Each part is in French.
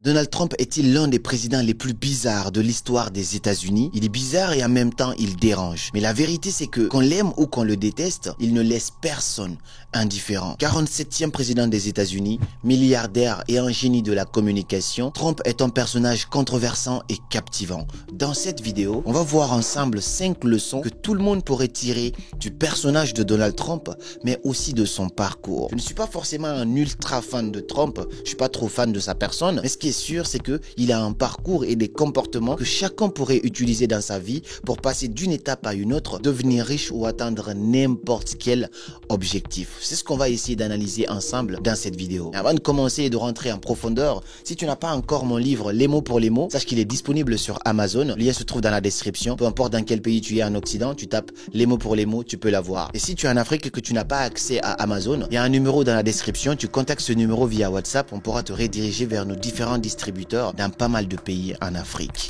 Donald Trump est-il l'un des présidents les plus bizarres de l'histoire des États-Unis? Il est bizarre et en même temps il dérange. Mais la vérité c'est que qu'on l'aime ou qu'on le déteste, il ne laisse personne indifférent. 47e président des États-Unis, milliardaire et un génie de la communication, Trump est un personnage controversant et captivant. Dans cette vidéo, on va voir ensemble 5 leçons que tout le monde pourrait tirer du personnage de Donald Trump, mais aussi de son parcours. Je ne suis pas forcément un ultra fan de Trump, je suis pas trop fan de sa personne, mais ce qui est sûr, c'est que il a un parcours et des comportements que chacun pourrait utiliser dans sa vie pour passer d'une étape à une autre, devenir riche ou atteindre n'importe quel objectif. C'est ce qu'on va essayer d'analyser ensemble dans cette vidéo. Avant de commencer et de rentrer en profondeur, si tu n'as pas encore mon livre Les mots pour les mots, sache qu'il est disponible sur Amazon. Le lien se trouve dans la description. Peu importe dans quel pays tu es en Occident, tu tapes Les mots pour les mots, tu peux l'avoir. Et si tu es en Afrique et que tu n'as pas accès à Amazon, il y a un numéro dans la description. Tu contactes ce numéro via WhatsApp. On pourra te rediriger vers nos différents distributeurs dans pas mal de pays en Afrique.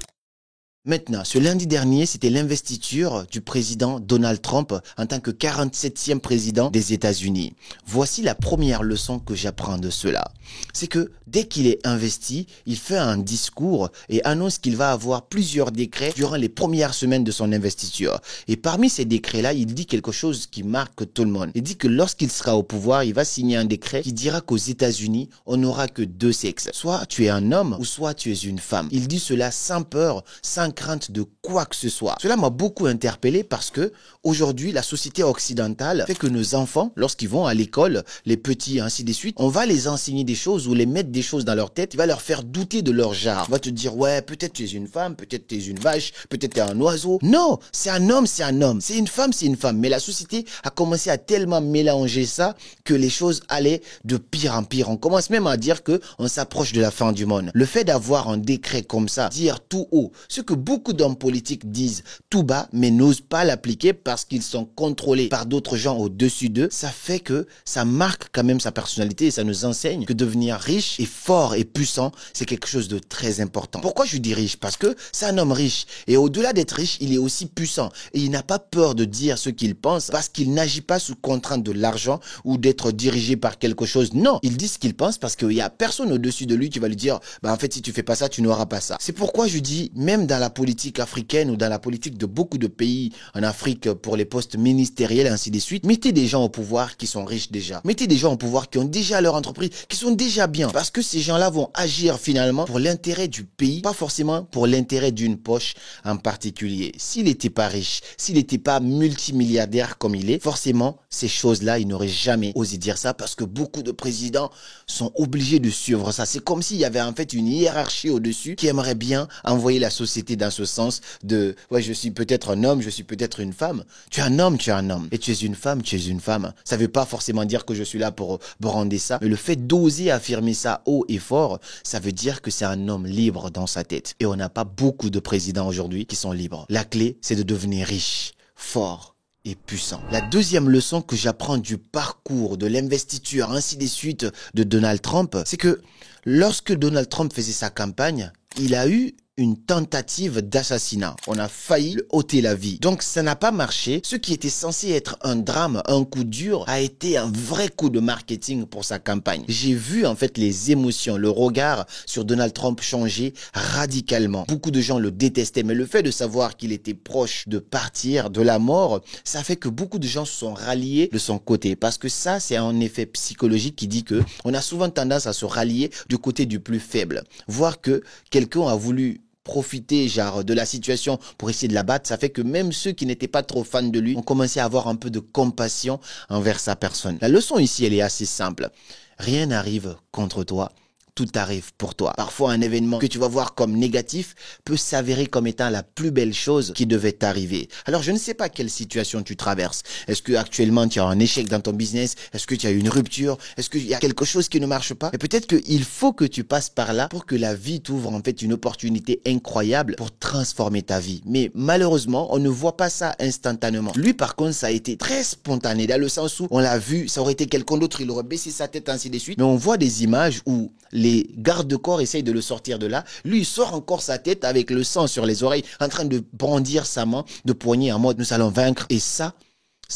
Maintenant, ce lundi dernier, c'était l'investiture du président Donald Trump en tant que 47e président des États-Unis. Voici la première leçon que j'apprends de cela. C'est que dès qu'il est investi, il fait un discours et annonce qu'il va avoir plusieurs décrets durant les premières semaines de son investiture. Et parmi ces décrets-là, il dit quelque chose qui marque tout le monde. Il dit que lorsqu'il sera au pouvoir, il va signer un décret qui dira qu'aux États-Unis, on n'aura que 2 sexes. Soit tu es un homme ou soit tu es une femme. Il dit cela sans peur, sans crainte de quoi que ce soit. Cela m'a beaucoup interpellé parce que aujourd'hui, la société occidentale fait que nos enfants, lorsqu'ils vont à l'école, les petits, ainsi de suite, on va les enseigner des choses ou les mettre des choses dans leur tête, il va leur faire douter de leur genre. On va te dire, ouais, peut-être tu es une femme, peut-être tu es une vache, peut-être tu es un oiseau. Non, c'est un homme, c'est un homme. C'est une femme, c'est une femme. Mais la société a commencé à tellement mélanger ça que les choses allaient de pire en pire. On commence même à dire que on s'approche de la fin du monde. Le fait d'avoir un décret comme ça, dire tout haut, ce que beaucoup d'hommes politiques disent tout bas, mais n'osent pas l'appliquer parce qu'ils sont contrôlés par d'autres gens au-dessus d'eux, ça fait que ça marque quand même sa personnalité et ça nous enseigne que devenir riche et fort et puissant, c'est quelque chose de très important. Pourquoi je dis riche? Parce que c'est un homme riche et au-delà d'être riche, il est aussi puissant et il n'a pas peur de dire ce qu'il pense parce qu'il n'agit pas sous contrainte de l'argent ou d'être dirigé par quelque chose. Non, il dit ce qu'il pense parce qu'il y a personne au-dessus de lui qui va lui dire bah en fait si tu fais pas ça, tu n'auras pas ça. C'est pourquoi je dis même dans la politique africaine ou dans la politique de beaucoup de pays en Afrique pour les postes ministériels et ainsi de suite, mettez des gens au pouvoir qui sont riches déjà. Mettez des gens au pouvoir qui ont déjà leur entreprise, qui sont déjà bien. Parce que ces gens-là vont agir finalement pour l'intérêt du pays, pas forcément pour l'intérêt d'une poche en particulier. S'il n'était pas riche, s'il n'était pas multimilliardaire comme il est, forcément, ces choses-là, il n'aurait jamais osé dire ça parce que beaucoup de présidents sont obligés de suivre ça. C'est comme s'il y avait en fait une hiérarchie au-dessus qui aimerait bien envoyer la société dans ce sens de ouais, je suis peut-être un homme, je suis peut-être une femme. Tu es un homme, tu es un homme. Et tu es une femme, tu es une femme. Ça veut pas forcément dire que je suis là pour brander ça. Mais le fait d'oser affirmer ça haut et fort, ça veut dire que c'est un homme libre dans sa tête. Et on n'a pas beaucoup de présidents aujourd'hui qui sont libres. La clé, c'est de devenir riche, fort et puissant. La deuxième leçon que j'apprends du parcours, de l'investiture, ainsi de suite de Donald Trump, c'est que lorsque Donald Trump faisait sa campagne, il a eu une tentative d'assassinat. On a failli lui ôter la vie. Donc ça n'a pas marché. Ce qui était censé être un drame, un coup dur, a été un vrai coup de marketing pour sa campagne. J'ai vu en fait les émotions, le regard sur Donald Trump changer radicalement. Beaucoup de gens le détestaient, mais le fait de savoir qu'il était proche de partir, de la mort, ça fait que beaucoup de gens se sont ralliés de son côté. Parce que ça, c'est un effet psychologique qui dit que on a souvent tendance à se rallier du côté du plus faible. Voir que quelqu'un a voulu profiter genre de la situation pour essayer de la battre, ça fait que même ceux qui n'étaient pas trop fans de lui ont commencé à avoir un peu de compassion envers sa personne. La leçon ici, elle est assez simple. Rien n'arrive contre toi. Tout arrive pour toi. Parfois, un événement que tu vas voir comme négatif peut s'avérer comme étant la plus belle chose qui devait t'arriver. Alors, je ne sais pas quelle situation tu traverses. Est-ce que actuellement tu as un échec dans ton business? Est-ce que tu as une rupture? Est-ce qu'il y a quelque chose qui ne marche pas? Et peut-être qu'il faut que tu passes par là pour que la vie t'ouvre en fait une opportunité incroyable pour transformer ta vie. Mais malheureusement, on ne voit pas ça instantanément. Lui, par contre, ça a été très spontané dans le sens où on l'a vu, ça aurait été quelqu'un d'autre, il aurait baissé sa tête ainsi de suite. Mais on voit des images où les gardes-corps essayent de le sortir de là. Lui, il sort encore sa tête avec le sang sur les oreilles, en train de brandir sa main de poignet en mode « nous allons vaincre ». Et ça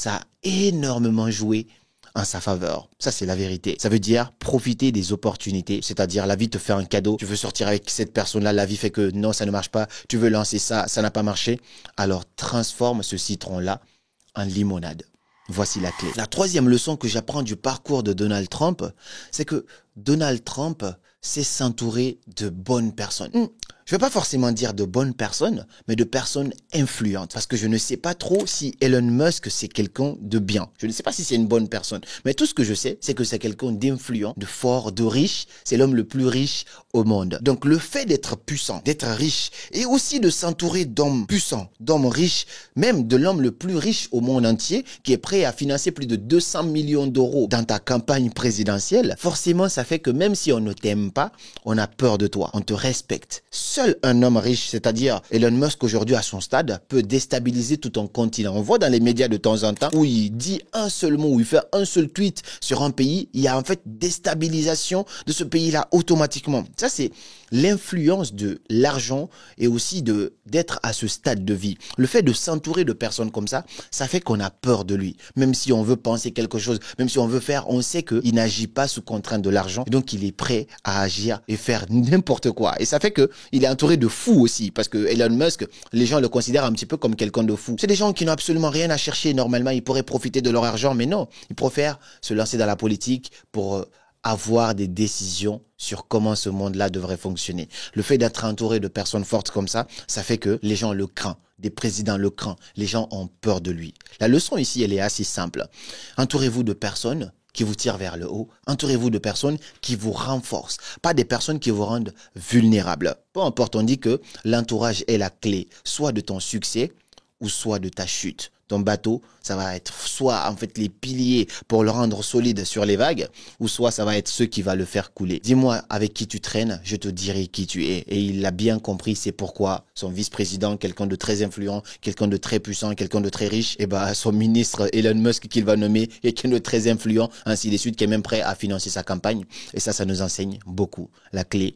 a énormément joué en sa faveur. Ça, c'est la vérité. Ça veut dire profiter des opportunités, c'est-à-dire la vie te fait un cadeau. Tu veux sortir avec cette personne-là, la vie fait que non, ça ne marche pas. Tu veux lancer ça, ça n'a pas marché. Alors, transforme ce citron-là en limonade. Voici la clé. La troisième leçon que j'apprends du parcours de Donald Trump, c'est que Donald Trump sait s'entourer de bonnes personnes. Je ne vais pas forcément dire de bonnes personnes, mais de personnes influentes. Parce que je ne sais pas trop si Elon Musk, c'est quelqu'un de bien. Je ne sais pas si c'est une bonne personne. Mais tout ce que je sais, c'est que c'est quelqu'un d'influent, de fort, de riche. C'est l'homme le plus riche au monde. Donc le fait d'être puissant, d'être riche, et aussi de s'entourer d'hommes puissants, d'hommes riches, même de l'homme le plus riche au monde entier, qui est prêt à financer plus de 200 millions d'euros dans ta campagne présidentielle, forcément, ça fait que même si on ne t'aime pas, on a peur de toi, on te respecte. Seul un homme riche, c'est-à-dire Elon Musk aujourd'hui à son stade, peut déstabiliser tout un continent. On voit dans les médias de temps en temps où il dit un seul mot, où il fait un seul tweet sur un pays, il y a en fait déstabilisation de ce pays-là automatiquement. Ça, c'est l'influence de l'argent et aussi d'être à ce stade de vie. Le fait de s'entourer de personnes comme ça fait qu'on a peur de lui. Même si on veut penser quelque chose, même si on veut faire, on sait qu'il n'agit pas sous contrainte de l'argent. Et donc, il est prêt à agir et faire n'importe quoi. Et ça fait qu'il est entouré de fous aussi. Parce que Elon Musk, les gens le considèrent un petit peu comme quelqu'un de fou. C'est des gens qui n'ont absolument rien à chercher. Normalement, ils pourraient profiter de leur argent. Mais non, ils préfèrent se lancer dans la politique pour avoir des décisions sur comment ce monde-là devrait fonctionner. Le fait d'être entouré de personnes fortes comme ça fait que les gens le craignent. Des présidents le craignent. Les gens ont peur de lui. La leçon ici, elle est assez simple. Entourez-vous de personnes qui vous tirent vers le haut. Entourez-vous de personnes qui vous renforcent, pas des personnes qui vous rendent vulnérables. Peu importe, on dit que l'entourage est la clé, soit de ton succès ou soit de ta chute. Ton bateau, ça va être soit en fait les piliers pour le rendre solide sur les vagues, ou soit ça va être ceux qui va le faire couler. Dis-moi avec qui tu traînes, je te dirai qui tu es. Et il l'a bien compris, c'est pourquoi son vice-président, quelqu'un de très influent, quelqu'un de très puissant, quelqu'un de très riche, et son ministre Elon Musk qu'il va nommer, quelqu'un de très influent, ainsi de suite, qui est même prêt à financer sa campagne. Et ça nous enseigne beaucoup. La clé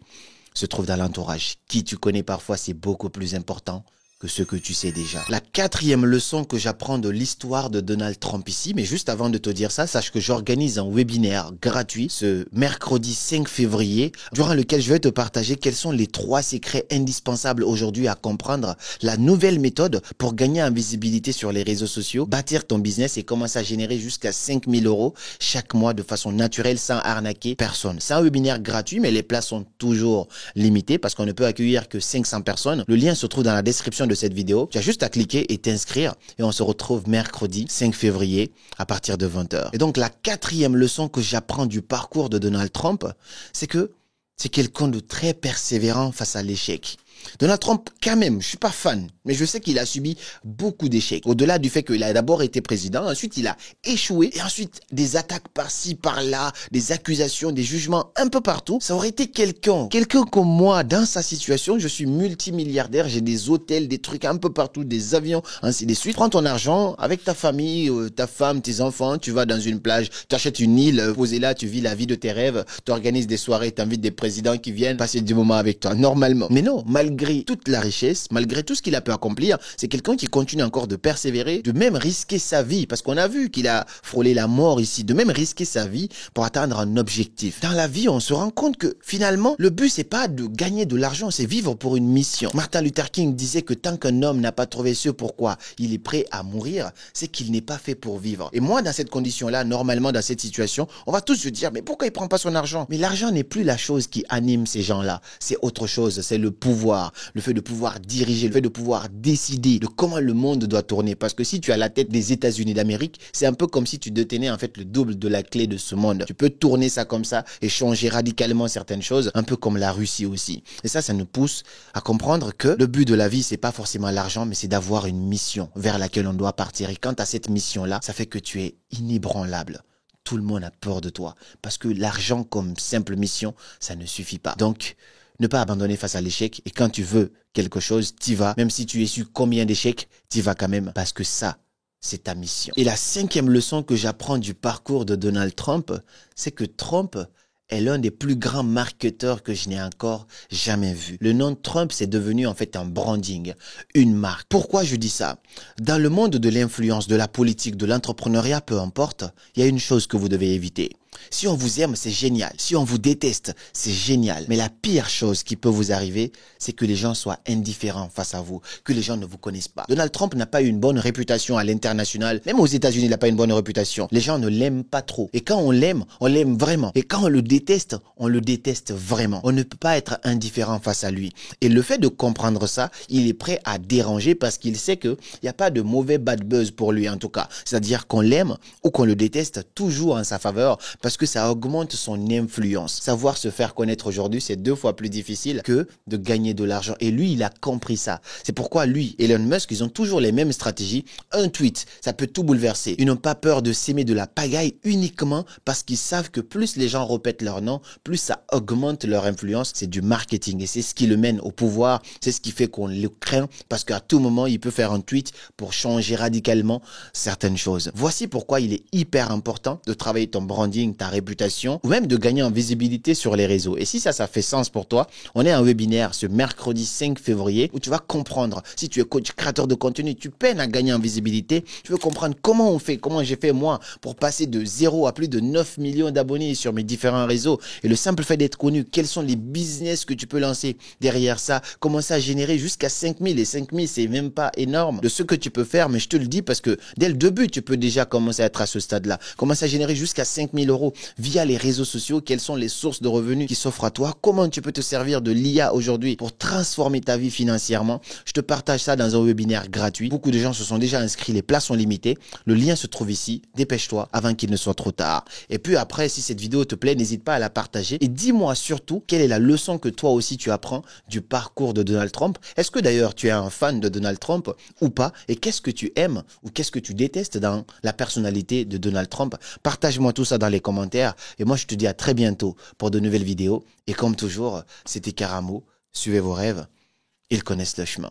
se trouve dans l'entourage. Qui tu connais parfois, c'est beaucoup plus important que ce que tu sais déjà. La quatrième leçon que j'apprends de l'histoire de Donald Trump ici, mais juste avant de te dire ça, sache que j'organise un webinaire gratuit ce mercredi 5 février, durant lequel je vais te partager quels sont les 3 secrets indispensables aujourd'hui à comprendre, la nouvelle méthode pour gagner en visibilité sur les réseaux sociaux, bâtir ton business et commencer à générer jusqu'à 5 000 € chaque mois de façon naturelle sans arnaquer personne. C'est un webinaire gratuit, mais les places sont toujours limitées parce qu'on ne peut accueillir que 500 personnes. Le lien se trouve dans la description de cette vidéo. Tu as juste à cliquer et t'inscrire et on se retrouve mercredi 5 février à partir de 20h. Et donc la 4e leçon que j'apprends du parcours de Donald Trump, c'est que c'est quelqu'un de très persévérant face à l'échec. Donald Trump, quand même, je suis pas fan, mais je sais qu'il a subi beaucoup d'échecs. Au-delà du fait qu'il a d'abord été président, ensuite il a échoué, et ensuite des attaques par-ci, par-là, des accusations, des jugements un peu partout. Ça aurait été quelqu'un comme moi, dans sa situation, je suis multimilliardaire, j'ai des hôtels, des trucs un peu partout, des avions, ainsi de suite. Prends ton argent avec ta famille, ta femme, tes enfants, tu vas dans une plage, tu achètes une île, posé là, tu vis la vie de tes rêves, tu organises des soirées, tu invites des présidents qui viennent passer du moment avec toi, normalement. Mais non, malgré toute la richesse, malgré tout ce qu'il a pu accomplir, c'est quelqu'un qui continue encore de persévérer, de même risquer sa vie, parce qu'on a vu qu'il a frôlé la mort ici, de même risquer sa vie pour atteindre un objectif. Dans la vie, on se rend compte que finalement, le but, c'est pas de gagner de l'argent, c'est vivre pour une mission. Martin Luther King disait que tant qu'un homme n'a pas trouvé ce pourquoi il est prêt à mourir, c'est qu'il n'est pas fait pour vivre. Et moi, dans cette condition-là, normalement, dans cette situation, on va tous se dire, mais pourquoi il prend pas son argent? Mais l'argent n'est plus la chose qui anime ces gens-là. C'est autre chose, c'est le pouvoir. Le fait de pouvoir diriger, le fait de pouvoir décider de comment le monde doit tourner. Parce que si tu as la tête des États-Unis d'Amérique, c'est un peu comme si tu détenais en fait le double de la clé de ce monde. Tu peux tourner ça comme ça et changer radicalement certaines choses, un peu comme la Russie aussi. Et ça nous pousse à comprendre que le but de la vie, c'est pas forcément l'argent, mais c'est d'avoir une mission vers laquelle on doit partir. Et quant à cette mission-là, ça fait que tu es inébranlable. Tout le monde a peur de toi. Parce que l'argent comme simple mission, ça ne suffit pas. Donc, ne pas abandonner face à l'échec. Et quand tu veux quelque chose, t'y vas. Même si tu es su combien d'échecs, t'y vas quand même. Parce que ça, c'est ta mission. Et la 5e leçon que j'apprends du parcours de Donald Trump, c'est que Trump est l'un des plus grands marketeurs que je n'ai encore jamais vu. Le nom Trump, c'est devenu en fait un branding, une marque. Pourquoi je dis ça? Dans le monde de l'influence, de la politique, de l'entrepreneuriat, peu importe, il y a une chose que vous devez éviter. Si on vous aime, c'est génial. Si on vous déteste, c'est génial. Mais la pire chose qui peut vous arriver, c'est que les gens soient indifférents face à vous, que les gens ne vous connaissent pas. Donald Trump n'a pas eu une bonne réputation à l'international. Même aux États-Unis, il n'a pas une bonne réputation. Les gens ne l'aiment pas trop. Et quand on l'aime vraiment. Et quand on le déteste vraiment. On ne peut pas être indifférent face à lui. Et le fait de comprendre ça, il est prêt à déranger parce qu'il sait qu'il n'y a pas de mauvais bad buzz pour lui en tout cas. C'est-à-dire qu'on l'aime ou qu'on le déteste toujours en sa faveur parce que ça augmente son influence. Savoir se faire connaître aujourd'hui, c'est 2 fois plus difficile que de gagner de l'argent. Et lui, il a compris ça. C'est pourquoi lui, Elon Musk, ils ont toujours les mêmes stratégies. Un tweet, ça peut tout bouleverser. Ils n'ont pas peur de s'aimer de la pagaille uniquement parce qu'ils savent que plus les gens répètent leur nom, plus ça augmente leur influence. C'est du marketing et c'est ce qui le mène au pouvoir. C'est ce qui fait qu'on le craint parce qu'à tout moment, il peut faire un tweet pour changer radicalement certaines choses. Voici pourquoi il est hyper important de travailler ton branding, ta réputation ou même de gagner en visibilité sur les réseaux. Et si ça fait sens pour toi, on est en webinaire ce mercredi 5 février où tu vas comprendre. Si tu es coach, créateur de contenu, tu peines à gagner en visibilité, tu veux comprendre comment on fait, comment j'ai fait moi pour passer de 0 à plus de 9 millions d'abonnés sur mes différents réseaux. Et le simple fait d'être connu, quels sont les business que tu peux lancer derrière ça, commencer à générer jusqu'à 5000 et 5000 c'est même pas énorme de ce que tu peux faire, mais je te le dis parce que dès le début tu peux déjà commencer à être à ce stade-là. Commencer à générer jusqu'à 5000 euros via les réseaux sociaux. Quelles sont les sources de revenus qui s'offrent à toi? Comment tu peux te servir de l'IA aujourd'hui pour transformer ta vie financièrement? Je te partage ça dans un webinaire gratuit. Beaucoup de gens se sont déjà inscrits. Les places sont limitées. Le lien se trouve ici. Dépêche-toi avant qu'il ne soit trop tard. Et puis après, si cette vidéo te plaît, n'hésite pas à la partager. Et dis-moi surtout quelle est la leçon que toi aussi tu apprends du parcours de Donald Trump. Est-ce que d'ailleurs tu es un fan de Donald Trump ou pas? Et qu'est-ce que tu aimes ou qu'est-ce que tu détestes dans la personnalité de Donald Trump? Partage-moi tout ça dans les commentaires. Et moi, je te dis à très bientôt pour de nouvelles vidéos. Et comme toujours, c'était Karamo. Suivez vos rêves. Ils connaissent le chemin.